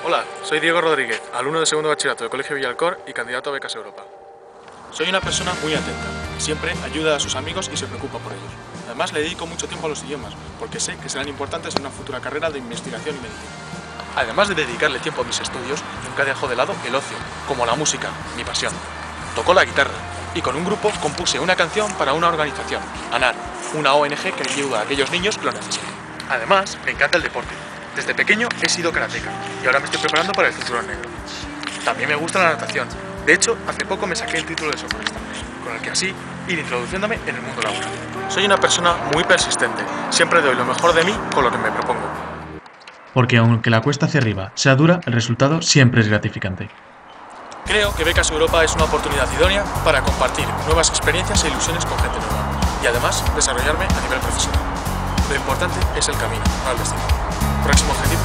Hola, soy Diego Rodríguez, alumno de segundo bachillerato del Colegio Villalcor y candidato a becas Europa. Soy una persona muy atenta, siempre ayuda a sus amigos y se preocupa por ellos. Además, le dedico mucho tiempo a los idiomas, porque sé que serán importantes en una futura carrera de investigación y medicina. Además de dedicarle tiempo a mis estudios, nunca dejo de lado el ocio, como la música, mi pasión. Toco la guitarra y con un grupo compuse una canción para una organización, ANAR, una ONG que ayuda a aquellos niños que lo necesitan. Además, me encanta el deporte. Desde pequeño he sido karateca y ahora me estoy preparando para el cinturón negro. También me gusta la natación. De hecho, hace poco me saqué el título de socorrista, con el que así ir introduciéndome en el mundo laboral. Soy una persona muy persistente. Siempre doy lo mejor de mí con lo que me propongo. Porque aunque la cuesta hacia arriba sea dura, el resultado siempre es gratificante. Creo que Becas Europa es una oportunidad idónea para compartir nuevas experiencias e ilusiones con gente nueva y además desarrollarme a nivel profesional. Lo importante es el camino, no el destino. Próximo objetivo.